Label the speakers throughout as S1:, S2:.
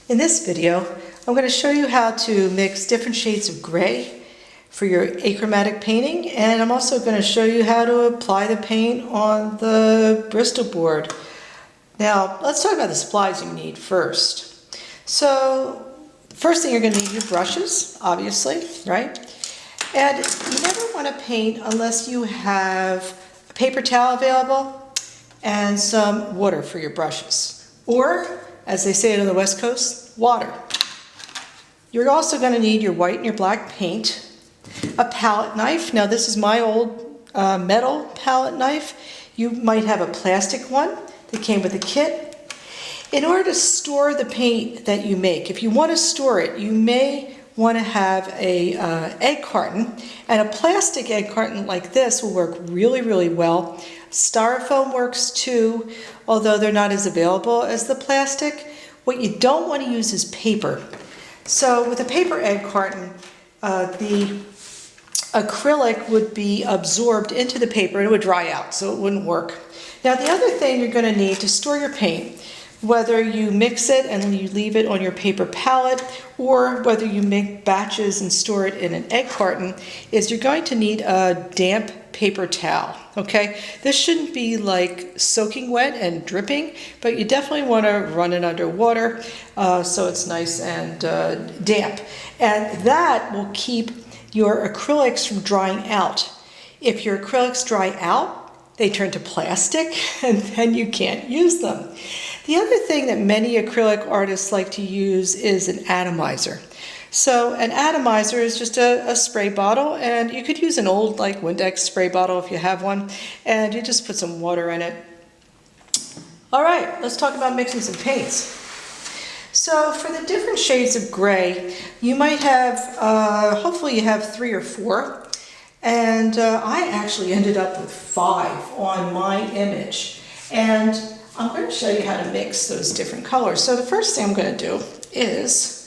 S1: In this video, I'm going to show you how to mix different shades of gray for your achromatic painting, and I'm also going to show you how to apply the paint on the Bristol board. Now, let's talk about the supplies you need first. So, first thing you're going to need your brushes, obviously, right? And you never want to paint unless you have a paper towel available and some water for your brushes. Or, as they say it on the West Coast, water. You're also going to need your white and your black paint, a palette knife. Now this is my old metal palette knife. You might have a plastic one that came with a kit. In order to store the paint that you make, if you want to store it, you may want to have a egg carton, and a plastic egg carton like this will work really well. Styrofoam works too, although they're not as available as the plastic. What you don't want to use is paper. So with a paper egg carton, the acrylic would be absorbed into the paper and it would dry out, so it wouldn't work. Now the other thing you're going to need to store your paint, whether you mix it and you leave it on your paper palette, or whether you make batches and store it in an egg carton, is you're going to need a damp paper towel, okay? This shouldn't be like soaking wet and dripping, but you definitely want to run it under water so it's nice and damp. And that will keep your acrylics from drying out. If your acrylics dry out, they turn to plastic and then you can't use them. The other thing that many acrylic artists like to use is an atomizer. So an atomizer is just a spray bottle, and you could use an old like Windex spray bottle if you have one, and you just put some water in it. All right, let's talk about mixing some paints. So for the different shades of gray, you might have, hopefully you have 3 or 4, and I actually ended up with 5 on my image. And I'm going to show you how to mix those different colors. So the first thing I'm going to do is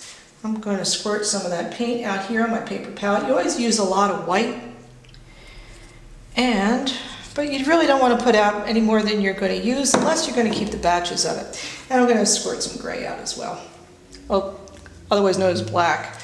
S1: I'm going to squirt some of that paint out here on my paper palette. You always use a lot of white, but you really don't want to put out any more than you're going to use unless you're going to keep the batches of it. And I'm going to squirt some gray out as well. Oh, otherwise known as black.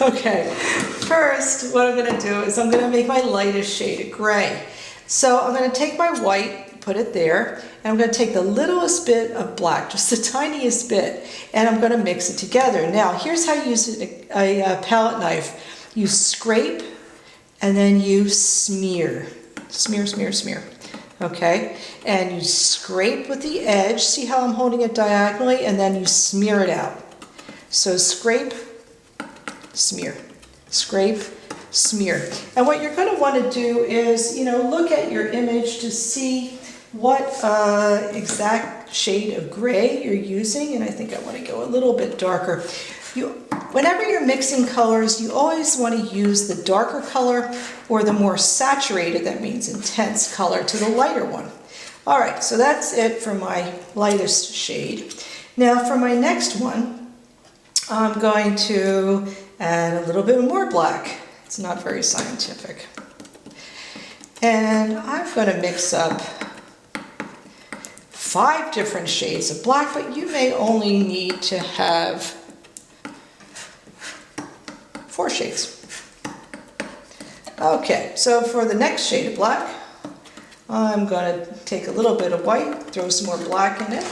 S1: Okay, first what I'm going to do is I'm going to make my lightest shade of gray. So I'm going to take my white, put it there, and I'm going to take the littlest bit of black, just the tiniest bit, and I'm going to mix it together. Now, here's how you use a palette knife. You scrape, and then you smear. Smear. Okay? And you scrape with the edge. See how I'm holding it diagonally? And then you smear it out. So scrape, smear. Scrape, smear. And what you're going to want to do is, look at your image to see what exact shade of gray you're using, and I think I want to go a little bit darker. Whenever you're mixing colors, you always want to use the darker color or the more saturated, that means intense color, to the lighter one. All right, so that's it for my lightest shade. Now for my next one, I'm going to add a little bit more black. It's not very scientific. And I'm going to mix up 5 different shades of black, but you may only need to have 4 shades. Okay, so for the next shade of black, I'm going to take a little bit of white, throw some more black in it.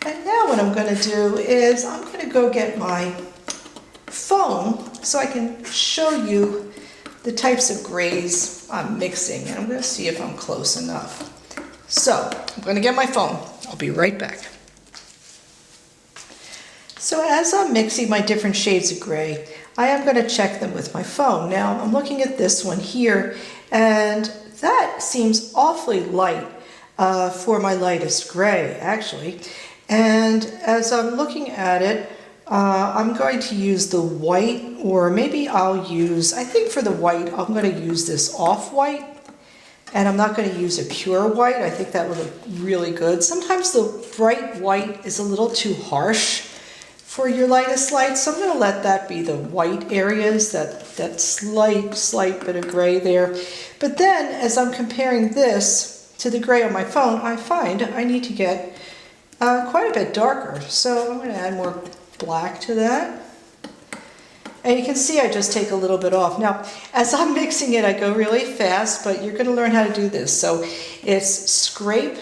S1: And now what I'm going to do is I'm going to go get my phone so I can show you the types of grays I'm mixing, and I'm going to see if I'm close enough. So, I'm going to get my phone. I'll be right back. So as I'm mixing my different shades of gray, I am going to check them with my phone. Now, I'm looking at this one here, and that seems awfully light for my lightest gray, actually. And as I'm looking at it, I'm going to use the white, or maybe I think for the white, I'm going to use this off-white, and I'm not going to use a pure white. I think that would look really good. Sometimes the bright white is a little too harsh for your lightest light, so I'm going to let that be the white areas, that slight bit of gray there. But then, as I'm comparing this to the gray on my phone, I find I need to get quite a bit darker. So I'm going to add more black to that. And you can see I just take a little bit off. Now, as I'm mixing it, I go really fast, but you're going to learn how to do this. So it's scrape,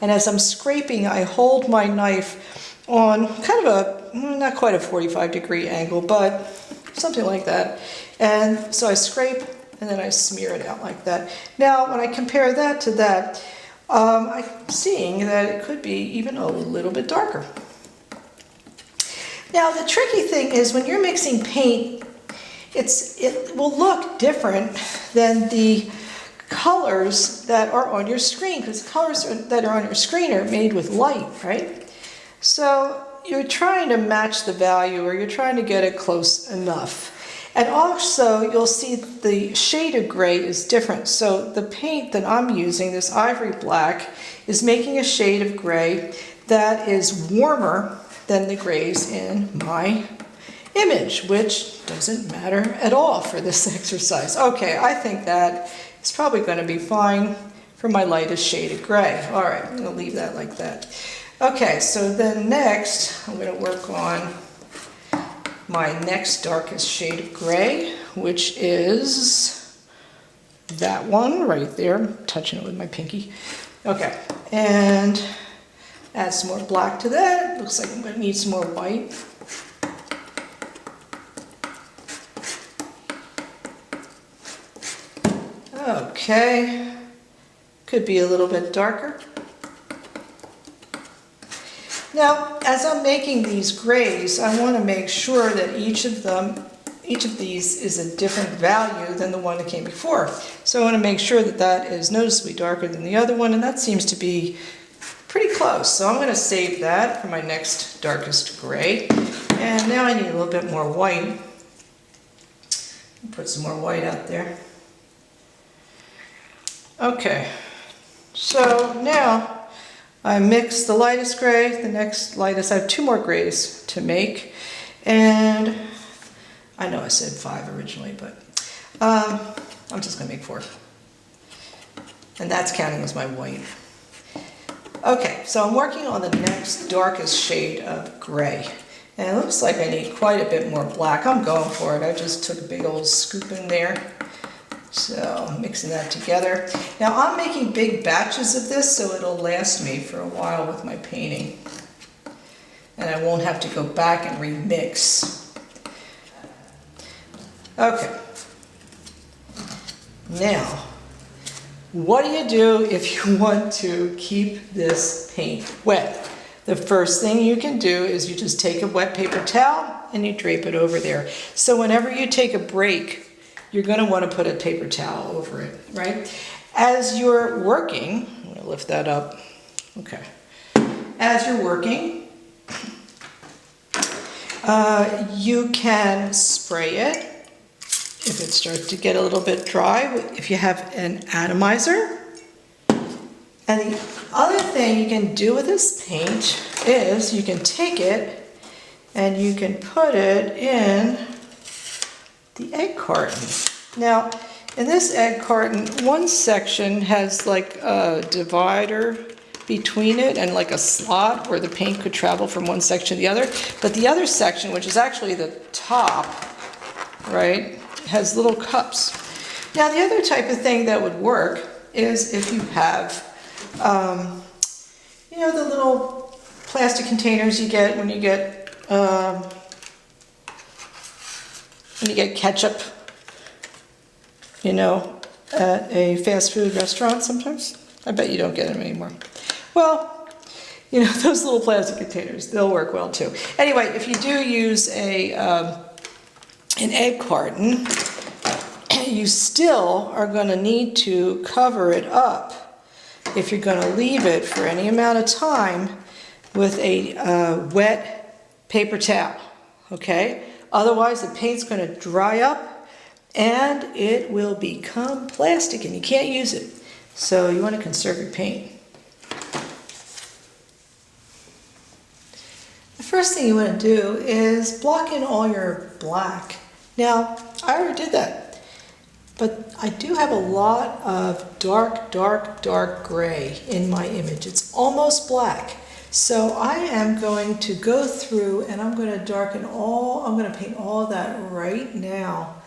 S1: and as I'm scraping, I hold my knife on kind of a, not quite a 45-degree angle, but something like that. And so I scrape, and then I smear it out like that. Now, when I compare that to that, I'm seeing that it could be even a little bit darker. Now, the tricky thing is when you're mixing paint, it will look different than the colors that are on your screen, because the colors that are on your screen are made with light, right? So you're trying to match the value, or you're trying to get it close enough. And also, you'll see the shade of gray is different. So the paint that I'm using, this ivory black, is making a shade of gray that is warmer than the grays in my image, which doesn't matter at all for this exercise. Okay, I think that is probably going to be fine for my lightest shade of gray. All right, I'm going to leave that like that. Okay, so then next, I'm going to work on my next darkest shade of gray, which is that one right there. I'm touching it with my pinky. Okay, and add some more black to that. Looks like I'm going to need some more white. Okay, could be a little bit darker. Now, as I'm making these grays, I want to make sure that each of these is a different value than the one that came before. So I want to make sure that that is noticeably darker than the other one, and that seems to be pretty close. So I'm going to save that for my next darkest gray. And now I need a little bit more white. Put some more white out there. Okay, so now I mix the lightest gray, the next lightest. I have 2 more grays to make, and I know I said 5 originally, but I'm just going to make 4. And that's counting as my white. Okay, so I'm working on the next darkest shade of gray. And it looks like I need quite a bit more black. I'm going for it. I just took a big old scoop in there. So I'm mixing that together. Now I'm making big batches of this so it'll last me for a while with my painting. And I won't have to go back and remix. Okay. Now, what do you do if you want to keep this paint wet? The first thing you can do is you just take a wet paper towel and you drape it over there. So whenever you take a break, you're going to want to put a paper towel over it, right? As you're working, I'm going to lift that up. Okay. As you're working, you can spray it if it starts to get a little bit dry, if you have an atomizer. And the other thing you can do with this paint is you can take it and you can put it in the egg carton. Now, in this egg carton, one section has like a divider between it and like a slot where the paint could travel from one section to the other. But the other section, which is actually the top, right, has little cups. Now, the other type of thing that would work is if you have, you know, the little plastic containers you get when you get ketchup, you know, at a fast food restaurant sometimes. I bet you don't get them anymore. Well, you know, those little plastic containers, they'll work well too. Anyway, if you do use an egg carton, you still are going to need to cover it up if you're going to leave it for any amount of time with a wet paper towel, okay? Otherwise, the paint's going to dry up and it will become plastic and you can't use it. So you want to conserve your paint. The first thing you want to do is block in all your black. Now, I already did that. But I do have a lot of dark, dark, dark gray in my image. It's almost black. So I am going to go through and I'm going to I'm going to paint all that right now.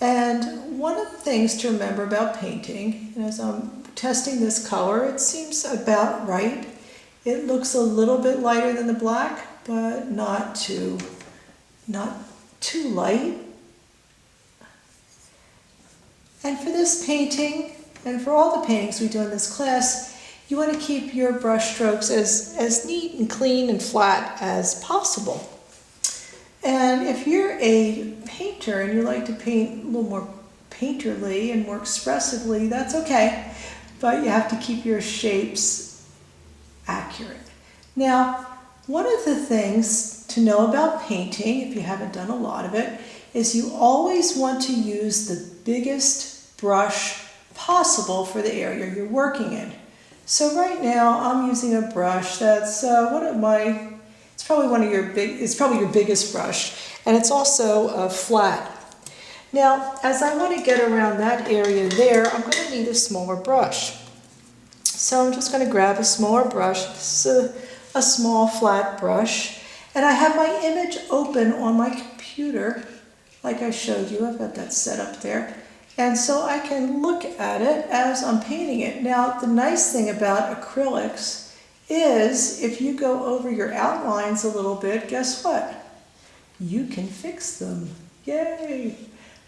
S1: And one of the things to remember about painting, and as I'm testing this color, it seems about right. It looks a little bit lighter than the black, but not too light. And for this painting, and for all the paintings we do in this class, you want to keep your brush strokes as neat and clean and flat as possible. And if you're a painter and you like to paint a little more painterly and more expressively, that's okay. But you have to keep your shapes accurate. Now, one of the things to know about painting, if you haven't done a lot of it, is you always want to use the biggest brush possible for the area you're working in. So right now I'm using a brush that's it's probably your biggest brush, and it's also flat. Now, as I want to get around that area there, I'm going to need a smaller brush. So I'm just going to grab a smaller brush. This is a small flat brush, and I have my image open on my computer, like I showed you. I've got that set up there. And so I can look at it as I'm painting it. Now, the nice thing about acrylics is if you go over your outlines a little bit, guess what? You can fix them. Yay!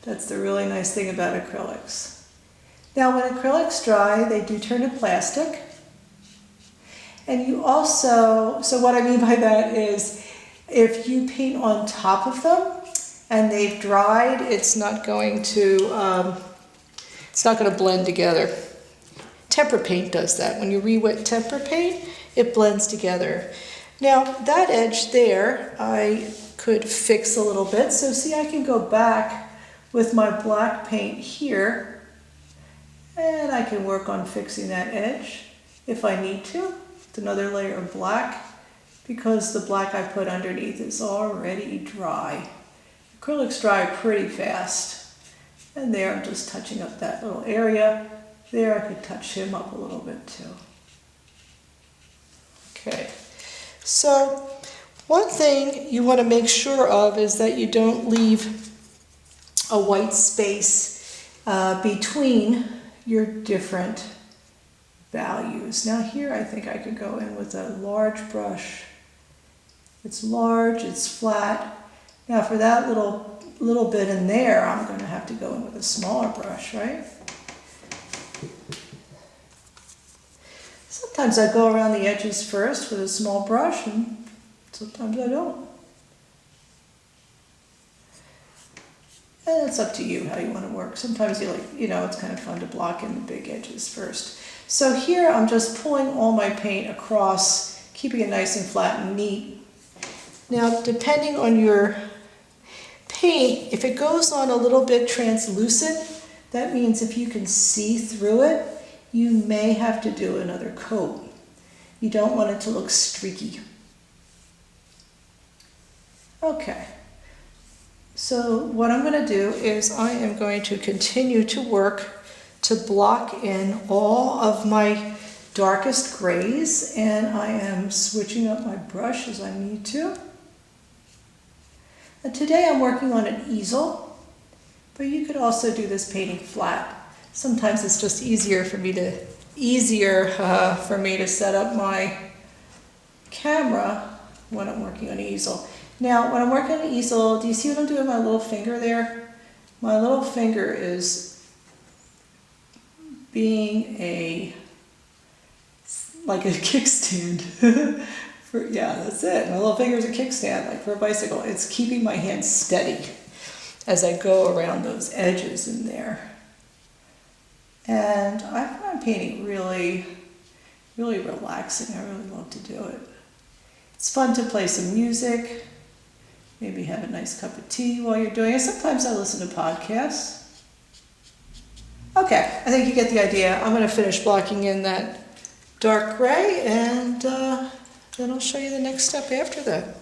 S1: That's the really nice thing about acrylics. Now, when acrylics dry, they do turn to plastic. And you also, so what I mean by that is if you paint on top of them, and they've dried, it's not going to blend together. Tempera paint does that. When you re-wet tempera paint, it blends together. Now that edge there, I could fix a little bit. So see, I can go back with my black paint here, and I can work on fixing that edge if I need to. It's another layer of black, because the black I put underneath is already dry. Acrylics dry pretty fast. And there I'm just touching up that little area. There I could touch him up a little bit too. Okay, so one thing you want to make sure of is that you don't leave a white space between your different values. Now here I think I could go in with a large brush. It's large, it's flat. Now for that little bit in there, I'm going to have to go in with a smaller brush, right? Sometimes I go around the edges first with a small brush, and sometimes I don't. And it's up to you how you want to work. Sometimes it's kind of fun to block in the big edges first. So here I'm just pulling all my paint across, keeping it nice and flat and neat. Now, depending on your paint, if it goes on a little bit translucent, that means if you can see through it, you may have to do another coat. You don't want it to look streaky. Okay, so what I'm going to do is I am going to continue to work to block in all of my darkest grays, and I am switching up my brush as I need to. And today I'm working on an easel, but you could also do this painting flat. Sometimes it's just easier for me to set up my camera when I'm working on an easel. Now, when I'm working on an easel, do you see what I'm doing with my little finger there? My little finger is being like a kickstand. Yeah, that's it. My little finger is a kickstand, like for a bicycle. It's keeping my hand steady as I go around those edges in there. And I find painting really, really relaxing. I really love to do it. It's fun to play some music, maybe have a nice cup of tea while you're doing it. Sometimes I listen to podcasts. Okay, I think you get the idea. I'm going to finish blocking in that dark gray, and then I'll show you the next step after that.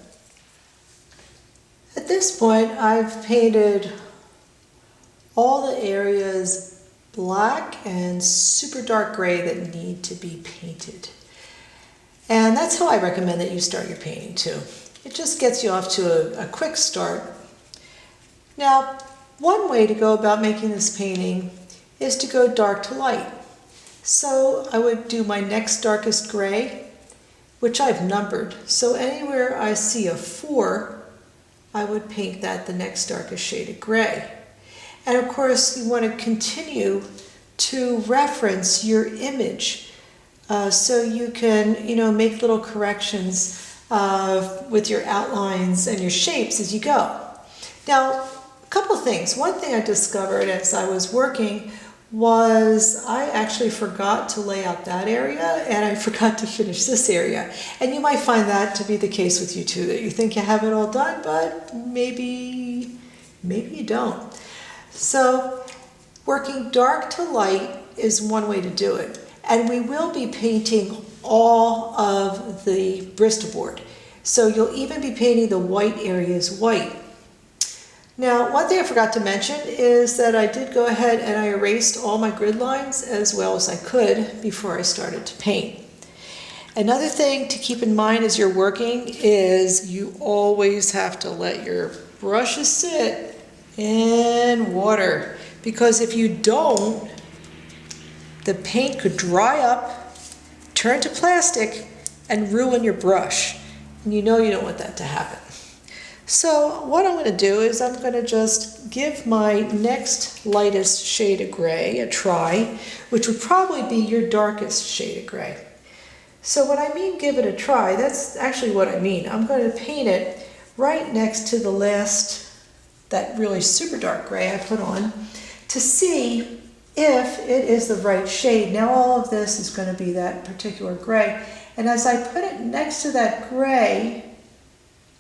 S1: At this point, I've painted all the areas black and super dark gray that need to be painted. And that's how I recommend that you start your painting too. It just gets you off to a quick start. Now, one way to go about making this painting is to go dark to light. So I would do my next darkest gray, which I've numbered. So anywhere I see a 4, I would paint that the next darkest shade of gray. And of course, you want to continue to reference your image so you can, make little corrections with your outlines and your shapes as you go. Now, a couple of things. One thing I discovered as I was working was I actually forgot to lay out that area and I forgot to finish this area. And you might find that to be the case with you too, that you think you have it all done, but maybe you don't. So working dark to light is one way to do it. And we will be painting all of the Bristol board. So you'll even be painting the white areas white. Now, one thing I forgot to mention is that I did go ahead and I erased all my grid lines as well as I could before I started to paint. Another thing to keep in mind as you're working is you always have to let your brushes sit in water, because if you don't, the paint could dry up, turn to plastic, and ruin your brush. And you don't want that to happen. So what I'm going to do is I'm going to just give my next lightest shade of gray a try, which would probably be your darkest shade of gray. So when I mean give it a try, that's actually what I mean. I'm going to paint it right next to the last, that really super dark gray I put on, to see if it is the right shade. Now all of this is going to be that particular gray. And as I put it next to that gray,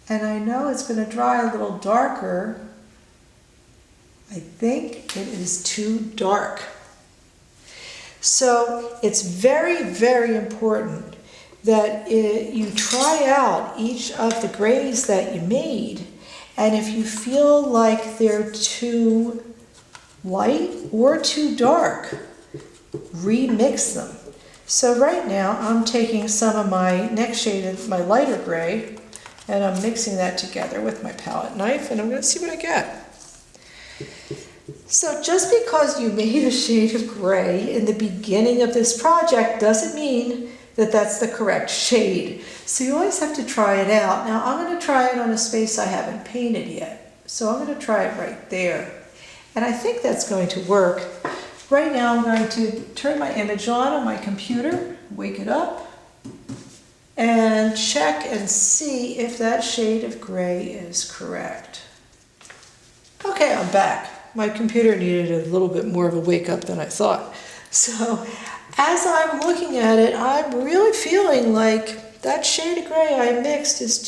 S1: and I know it's going to dry a little darker, I think it is too dark. So it's very, very important that you try out each of the grays that you made, and if you feel like they're too light or too dark, remix them. So right now I'm taking some of my next shade of my lighter gray and I'm mixing that together with my palette knife, and I'm going to see what I get. So just because you made a shade of gray in the beginning of this project doesn't mean that that's the correct shade. So you always have to try it out. Now I'm going to try it on a space I haven't painted yet. So I'm going to try it right there. And I think that's going to work. Right now I'm going to turn my image on my computer, wake it up, and check and see if that shade of gray is correct. Okay, I'm back. My computer needed a little bit more of a wake up than I thought. So as I'm looking at it, I'm really feeling like that shade of gray I mixed is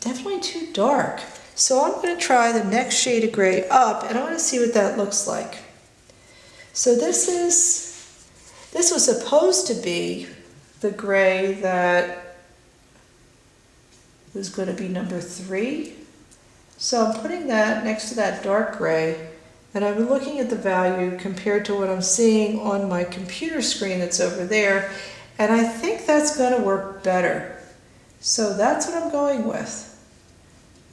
S1: definitely too dark. So I'm going to try the next shade of gray up, and I want to see what that looks like. So this was supposed to be the gray that was going to be number 3. So I'm putting that next to that dark gray, and I'm looking at the value compared to what I'm seeing on my computer screen that's over there, and I think that's going to work better. So that's what I'm going with.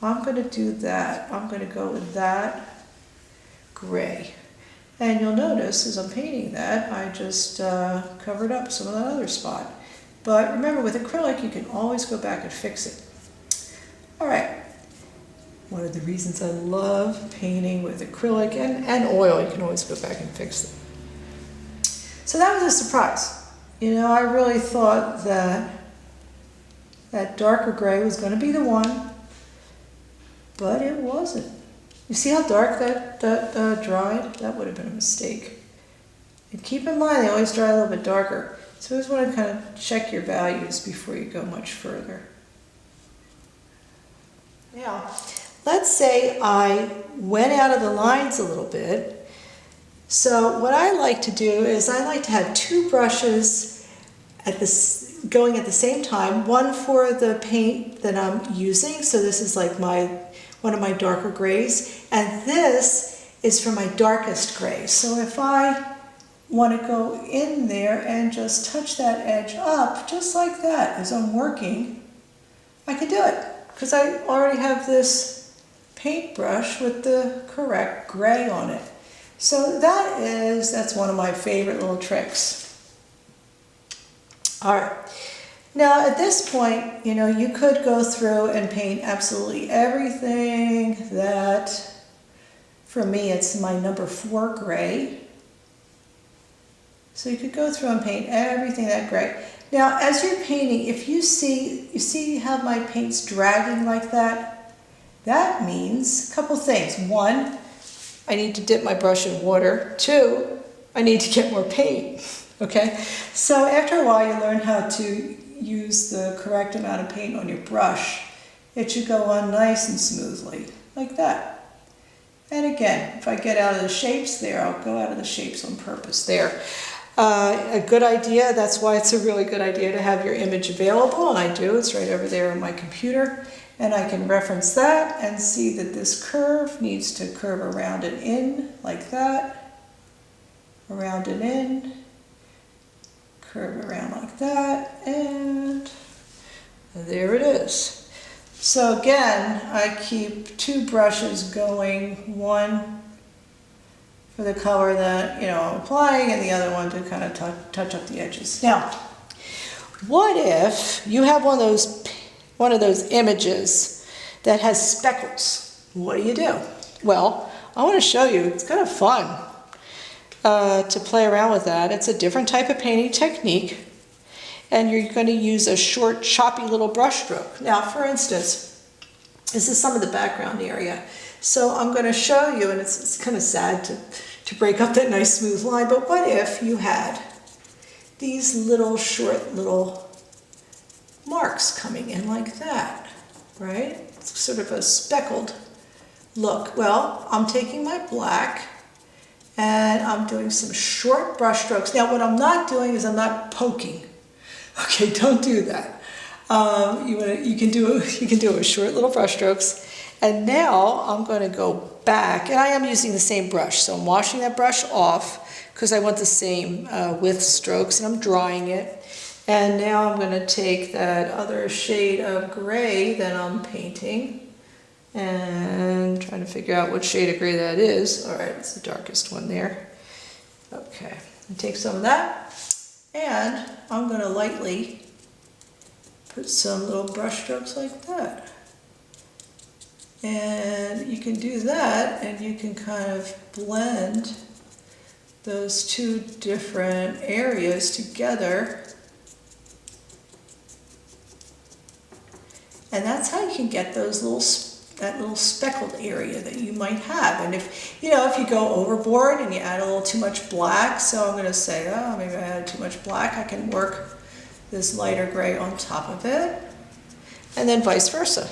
S1: I'm going to do that. I'm going to go with that gray. And you'll notice as I'm painting that, I just covered up some of that other spot. But remember, with acrylic, you can always go back and fix it. All right. One of the reasons I love painting with acrylic and oil, you can always go back and fix them. So that was a surprise. I really thought that that darker gray was going to be the one, but it wasn't. You see how dark that dried? That would have been a mistake. And keep in mind, they always dry a little bit darker. So you always want to kind of check your values before you go much further. Now, let's say I went out of the lines a little bit. So what I like to do is I like to have 2 brushes going at the same time, one for the paint that I'm using. So this is like one of my darker grays, and this is for my darkest gray. So if I want to go in there and just touch that edge up, just like that, as I'm working, I can do it. Because I already have this paintbrush with the correct gray on it. So that's one of my favorite little tricks. All right. Now at this point, you could go through and paint absolutely everything that, for me, it's my number 4 gray. So you could go through and paint everything that gray. Now, as you're painting, if you see how my paint's dragging like that, that means a couple things. 1, I need to dip my brush in water. 2, I need to get more paint, okay? So after a while, you learn how to use the correct amount of paint on your brush. It should go on nice and smoothly, like that. And again, if I get out of the shapes there, I'll go out of the shapes on purpose there. A good idea, that's why it's a really good idea to have your image available, and I do. It's right over there on my computer, and I can reference that and see that this curve needs to curve around and in, like that, around and in, curve around like that, and there it is. So again, I keep 2 brushes going, one for the color that I'm applying, and the other one to kind of touch up the edges. Now, what if you have one of those images that has speckles? What do? Well, I want to show you. It's kind of fun to play around with that. It's a different type of painting technique, and you're going to use a short, choppy little brush stroke. Now, for instance, this is some of the background area. So I'm going to show you, and it's kind of sad to break up that nice smooth line, but what if you had these little short little marks coming in like that, right? It's sort of a speckled look. Well, I'm taking my black and I'm doing some short brush strokes. Now what I'm not doing is I'm not poking. Okay, don't do that. You can do it with short little brush strokes. And now I'm going to go back, and I am using the same brush, so I'm washing that brush off because I want the same width strokes, and I'm drying it. And now I'm going to take that other shade of gray that I'm painting and trying to figure out what shade of gray that is. All right, it's the darkest one there. Okay, and take some of that, and I'm going to lightly put some little brush strokes like that. And you can do that, and you can kind of blend those 2 different areas together. And that's how you can get those that little speckled area that you might have. And if you go overboard and you add a little too much black, so I'm going to say, oh, maybe I added too much black, I can work this lighter gray on top of it, and then vice versa.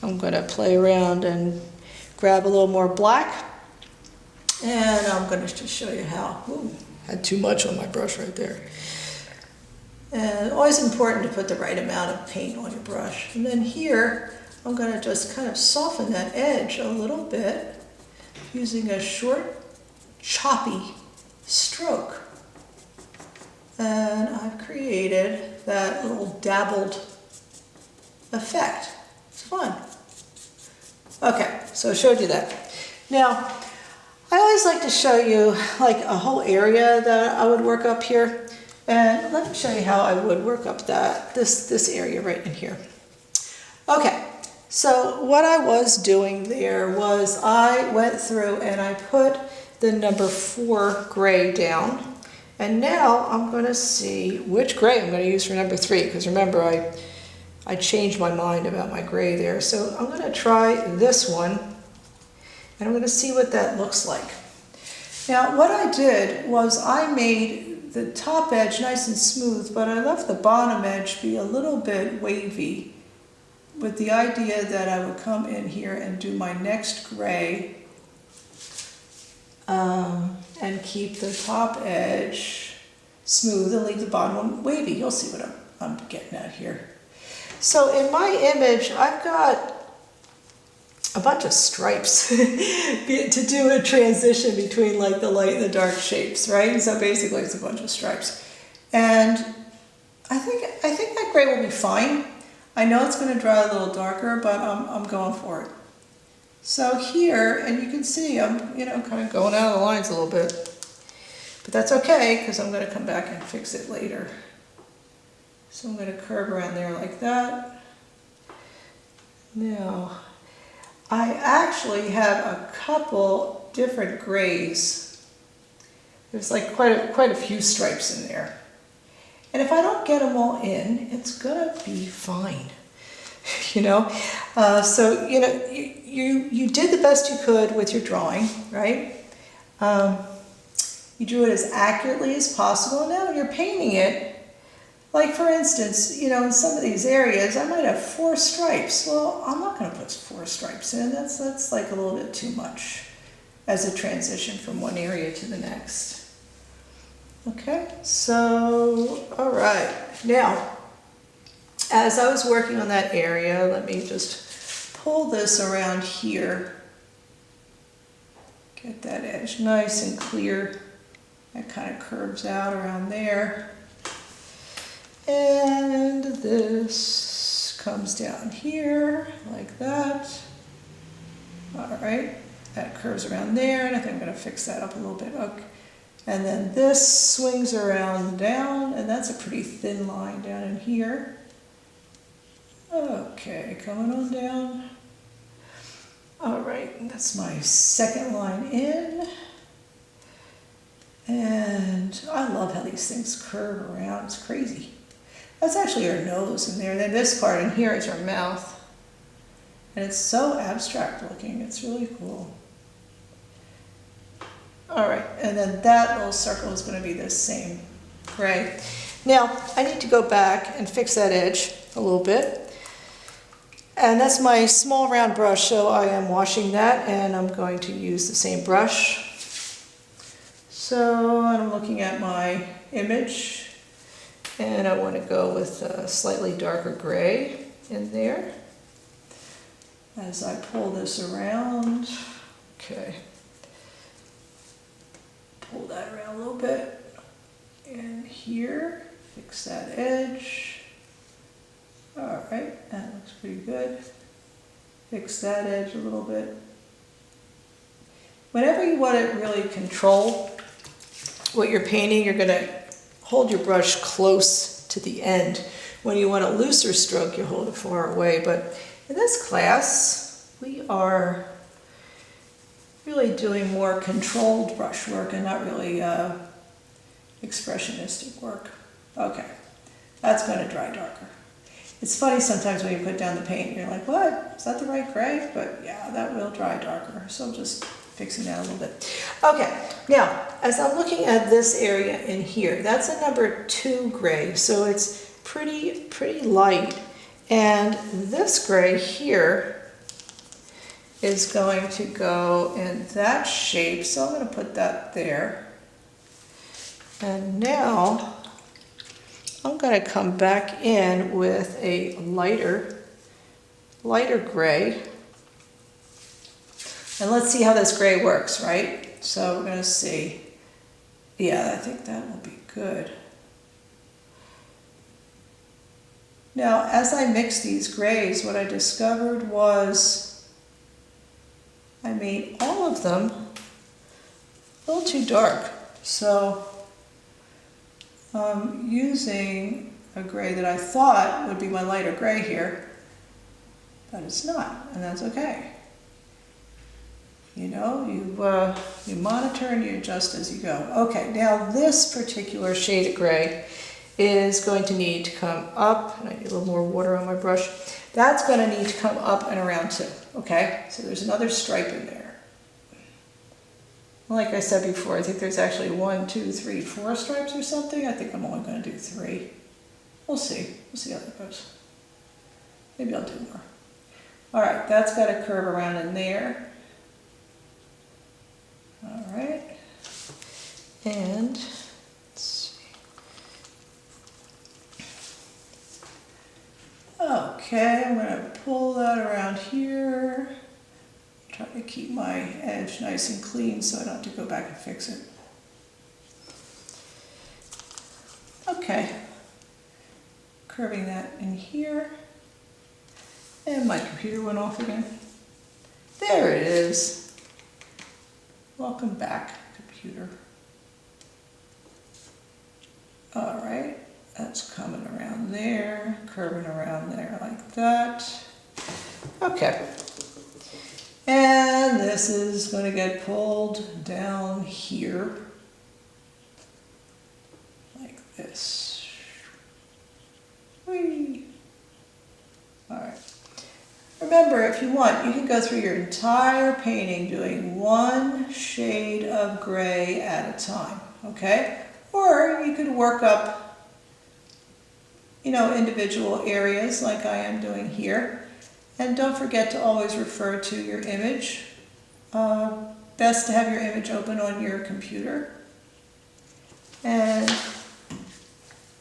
S1: I'm going to play around and grab a little more black, and I'm going to just show you how. Ooh, had too much on my brush right there. And always important to put the right amount of paint on your brush. And then here, I'm going to just kind of soften that edge a little bit using a short, choppy stroke. And I've created that little dabbled effect. It's fun. Okay, so I showed you that. Now, I always like to show you like a whole area that I would work up here. And let me show you how I would work up this area right in here. Okay, so what I was doing there was I went through and I put the number 4 gray down. And now I'm going to see which gray I'm going to use for number 3, because remember I changed my mind about my gray there. So I'm going to try this one, and I'm going to see what that looks like. Now what I did was I made the top edge nice and smooth, but I left the bottom edge be a little bit wavy, with the idea that I would come in here and do my next gray and keep the top edge smooth and leave the bottom one wavy. You'll see what I'm getting at here. So in my image, I've got a bunch of stripes to do a transition between like the light and the dark shapes, right? So basically it's a bunch of stripes. And I think that gray will be fine. I know it's going to dry a little darker, but I'm going for it. So here, and you can see I'm, you know, kind of going out of the lines a little bit. But that's okay, because I'm going to come back and fix it later. So I'm going to curve around there like that. Now, I actually have a couple different grays. There's like quite a few stripes in there. And if I don't get them all in, it's gonna be fine, you know? So, you know, you did the best you could with your drawing, right? You drew it as accurately as possible. Now when you're painting it, like for instance, you know, in some of these areas, I might have 4 stripes. Well, I'm not gonna put 4 stripes in. That's like a little bit too much as a transition from one area to the next. Okay, so, all right. Now, as I was working on that area, let me just pull this around here. Get that edge nice and clear. That kind of curves out around there. And this comes down here like that. All right, that curves around there, and I think I'm going to fix that up a little bit. Okay. And then this swings around down, and that's a pretty thin line down in here. Okay, coming on down. All right, and that's my second line in. And I love how these things curve around, it's crazy. That's actually her nose in there. Then this part in here is her mouth. And it's so abstract looking, it's really cool. All right, and then that little circle is going to be this same gray. Now, I need to go back and fix that edge a little bit. And that's my small round brush, so I am washing that, and I'm going to use the same brush. So I'm looking at my image, and I want to go with a slightly darker gray in there. As I pull this around, okay. Pull that around a little bit, and here, fix that edge. All right, that looks pretty good. Fix that edge a little bit. Whenever you want to really control what you're painting, you're going to hold your brush close to the end. When you want a looser stroke, you hold it far away. But in this class, we are really doing more controlled brush work and not really expressionistic work. Okay, that's going to dry darker. It's funny sometimes when you put down the paint, you're like, what? Is that the right gray? But yeah, that will dry darker. So I'm just fixing that a little bit. Okay, now, as I'm looking at this area in here, that's a number 2 gray, so it's pretty light. And this gray here is going to go in that shape, so I'm going to put that there. And now I'm going to come back in with a lighter gray. And let's see how this gray works, right? So we're going to see. Yeah, I think that will be good. Now, as I mix these grays, what I discovered was I made all of them a little too dark. So I'm using a gray that I thought would be my lighter gray here, but it's not, and that's okay. You know, you monitor and you adjust as you go. Okay, now this particular shade of gray is going to need to come up, and I need a little more water on my brush. That's going to need to come up and around too, okay? So there's another stripe in there. Like I said before, I think there's actually 1, 2, 3, 4 stripes or something. I think I'm only going to do 3. We'll see. We'll see how that goes. Maybe I'll do more. All right, that's got to curve around in there. All right. And let's see. Okay, I'm going to pull that around here. Try to keep my edge nice and clean so I don't have to go back and fix it. Okay, curving that in here. And my computer went off again. There it is. Welcome back, computer. All right, that's coming around there, curving around there like that. Okay. And this is going to get pulled down here, like this. Whee! All right. Remember, if you want, you can go through your entire painting doing one shade of gray at a time, okay? Or you could work up, you know, individual areas like I am doing here. And don't forget to always refer to your image. Best to have your image open on your computer. And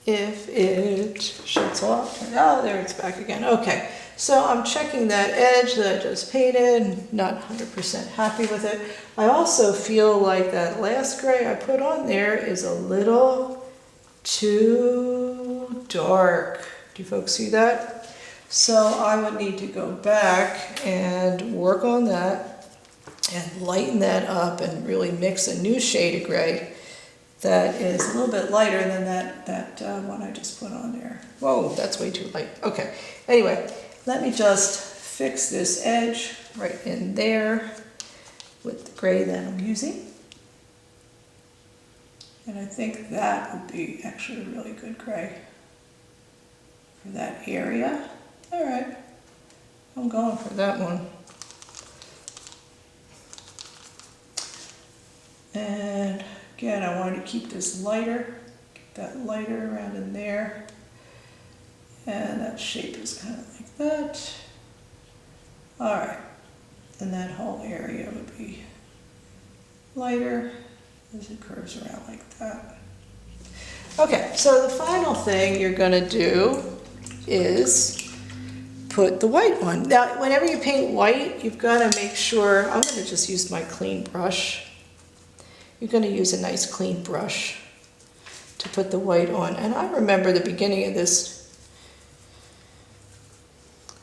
S1: if it shuts off, oh, there it's back again. Okay, so I'm checking that edge that I just painted, not 100% happy with it. I also feel like that last gray I put on there is a little too dark. Do you folks see that? So I would need to go back and work on that and lighten that up and really mix a new shade of gray that is a little bit lighter than that one I just put on there. Whoa, that's way too light. Okay, anyway, let me just fix this edge right in there with the gray that I'm using. And I think that would be actually a really good gray for that area. All right, I'm going for that one. And again, I wanted to keep this lighter, get that lighter around in there. And that shape is kind of like that. All right, and that whole area would be lighter as it curves around like that. Okay, so the final thing you're gonna do is put the white on. Now, whenever you paint white, you've got to make sure, I'm going to just use my clean brush. You're going to use a nice clean brush to put the white on. And I remember the beginning of this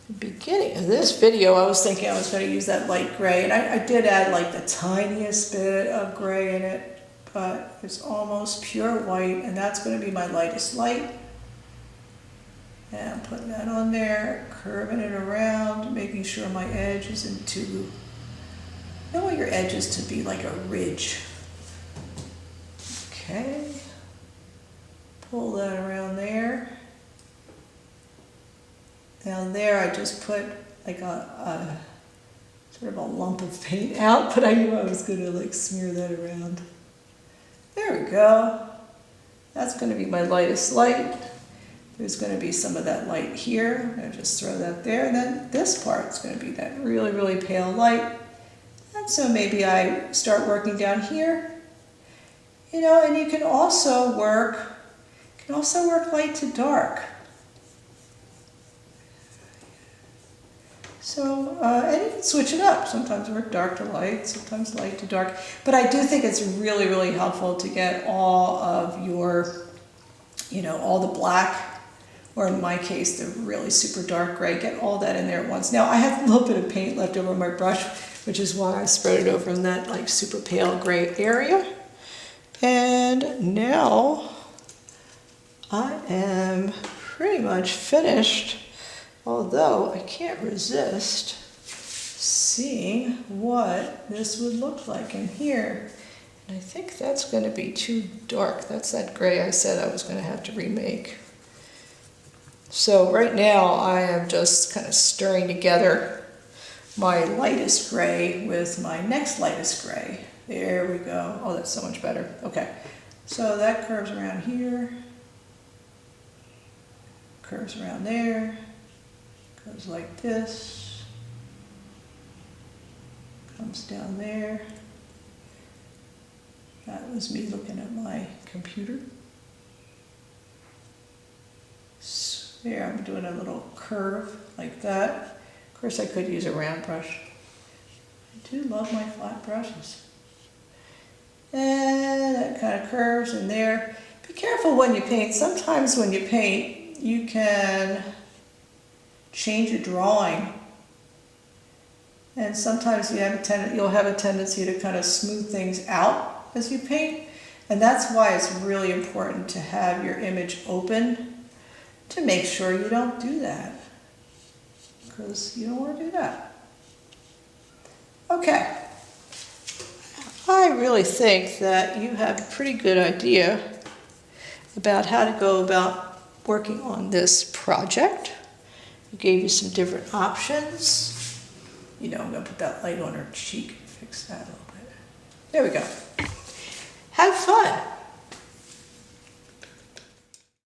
S1: video, I was thinking I was going to use that light gray. And I did add like the tiniest bit of gray in it, but it's almost pure white, and that's going to be my lightest light. And I'm putting that on there, curving it around, making sure my edge isn't too, you don't want your edges to be like a ridge. Okay, pull that around there. Down there I just put like a sort of a lump of paint out, but I knew I was gonna like smear that around. There we go. That's gonna be my lightest light. There's going to be some of that light here. I'm going to just throw that there. And then this part's going to be that really, really pale light. And so maybe I start working down here. You know, and you can also work light to dark. So, and you can switch it up. Sometimes work dark to light, sometimes light to dark. But I do think it's really, really helpful to get all of your, you know, all the black, or in my case, the really super dark gray, get all that in there at once. Now, I have a little bit of paint left over my brush, which is why I spread it over in that like super pale gray area. And now I am pretty much finished, although I can't resist seeing what this would look like in here. And I think that's going to be too dark. That's that gray I said I was going to have to remake. So right now I am just kind of stirring together my lightest gray with my next lightest gray. There we go. Oh, that's so much better. Okay, so that curves around here, curves around there, goes like this, comes down there. That was me looking at my computer. There, I'm doing a little curve like that. Of course, I could use a round brush. do love my flat brushes. And that kind of curves in there. Be careful when you paint. Sometimes when you paint, you can change your drawing. And sometimes you'll have a tendency to kind of smooth things out as you paint. And that's why it's really important to have your image open to make sure you don't do that. Because you don't want to do that. Okay. I really think that you have a pretty good idea about how to go about working on this project. We gave you some different options. You know, I'm going to put that light on her cheek, fix that a little bit. There we go. Have fun.